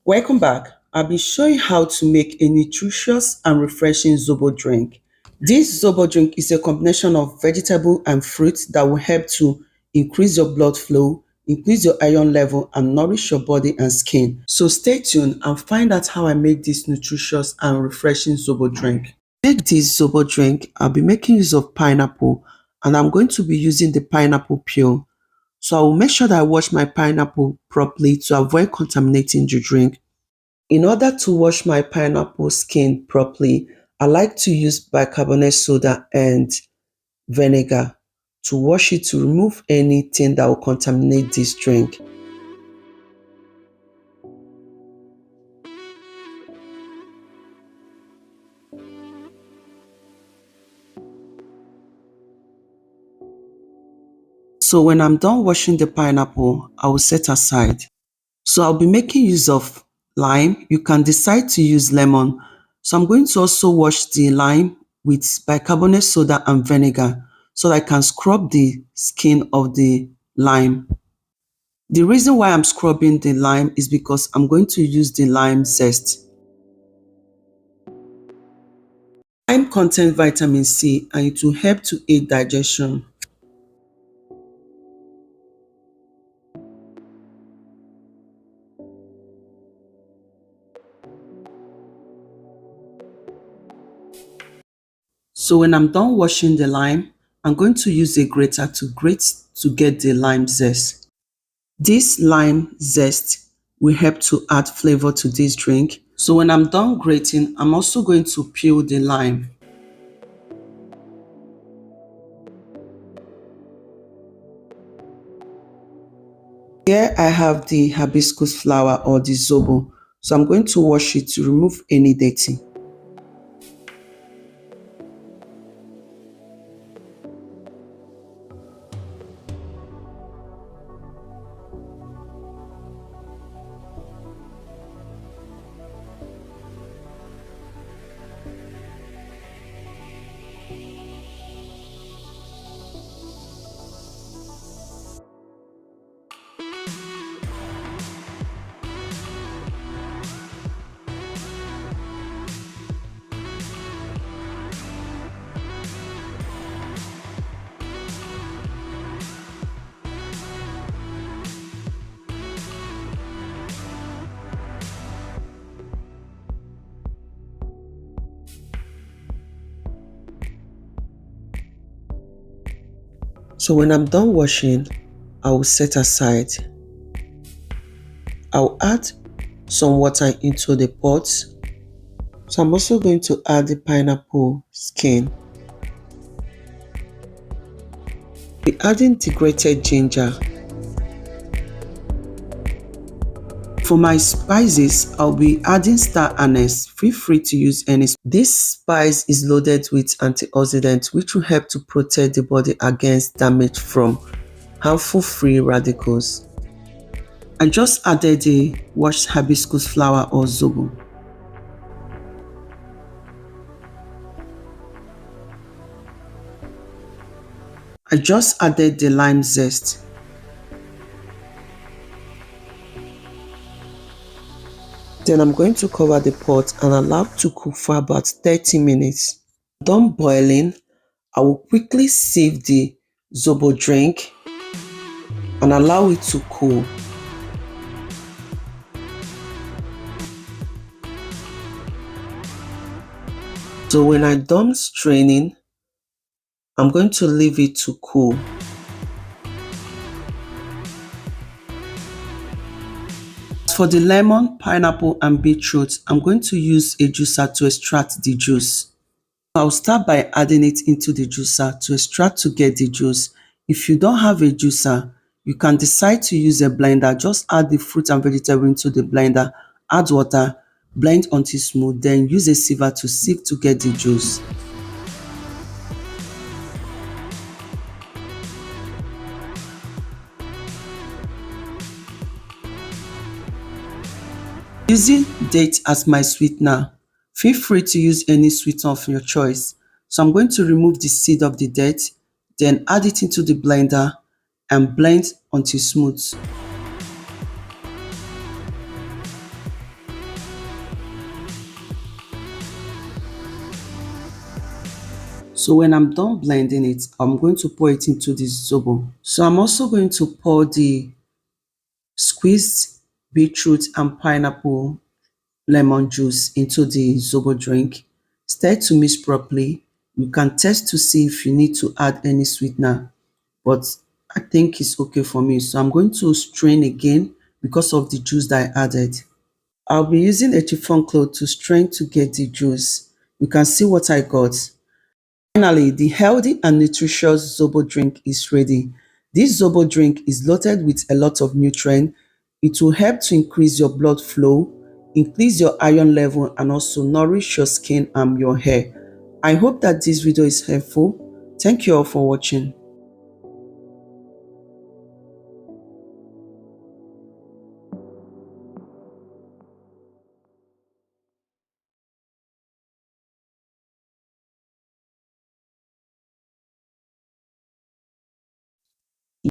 Welcome back. I'll be showing how to make a nutritious and refreshing Zobo drink. This Zobo drink is a combination of vegetable and fruits that will help to increase your blood flow, increase your iron level, and nourish your body and skin. So stay tuned and find out how I make this nutritious and refreshing Zobo drink. To make this Zobo drink, I'll be making use of pineapple, and I'm going to be using the pineapple peel. So I will make sure that I wash my pineapple properly to avoid contaminating the drink. In order to wash my pineapple skin properly, I like to use bicarbonate soda and vinegar to wash it to remove anything that will contaminate this drink. So when I'm done washing the pineapple, I will set aside. So I'll be making use of lime. You can decide to use lemon. So I'm going to also wash the lime with bicarbonate soda and vinegar so that I can scrub the skin of the lime. The reason why I'm scrubbing the lime is because I'm going to use the lime zest. Lime contains vitamin C and it will help to aid digestion. So when I'm done washing the lime, I'm going to use a grater to grate to get the lime zest. This lime zest will help to add flavor to this drink. So when I'm done grating, I'm also going to peel the lime. Here I have the hibiscus flower or the zobo. So I'm going to wash it to remove any dirty. So when I'm done washing, I will set aside. I'll add some water into the pot. So I'm also going to add the pineapple skin. Be adding the grated ginger. For my spices, I'll be adding star anise. Feel free to use any. This spice is loaded with antioxidants which will help to protect the body against damage from harmful free radicals. I just added the washed hibiscus flower or zobo. I just added the lime zest. Then I'm going to cover the pot and allow it to cook for about 30 minutes. Done boiling, I will quickly sieve the zobo drink and allow it to cool. So when I'm done straining, I'm going to leave it to cool. For the lemon, pineapple and beetroot, I'm going to use a juicer to extract the juice. I'll start by adding it into the juicer to extract to get the juice. If you don't have a juicer, you can decide to use a blender. Just add the fruit and vegetable into the blender, add water, blend until smooth, then use a sieve to sieve to get the juice. Using date as my sweetener, feel free to use any sweetener of your choice. So I'm going to remove the seed of the date, then add it into the blender and blend until smooth. So when I'm done blending it, I'm going to pour it into the Zobo. So I'm also going to pour the squeezed beetroot and pineapple lemon juice into the Zobo drink. Stir to mix properly. You can test to see if you need to add any sweetener, but I think it's okay for me. So I'm going to strain again because of the juice that I added. I'll be using a chiffon cloth to strain to get the juice. You can see what I got. Finally, the healthy and nutritious Zobo drink is ready. This Zobo drink is loaded with a lot of nutrients. It will help to increase your blood flow, increase your iron level, and also nourish your skin and your hair. I hope that this video is helpful. Thank you all for watching.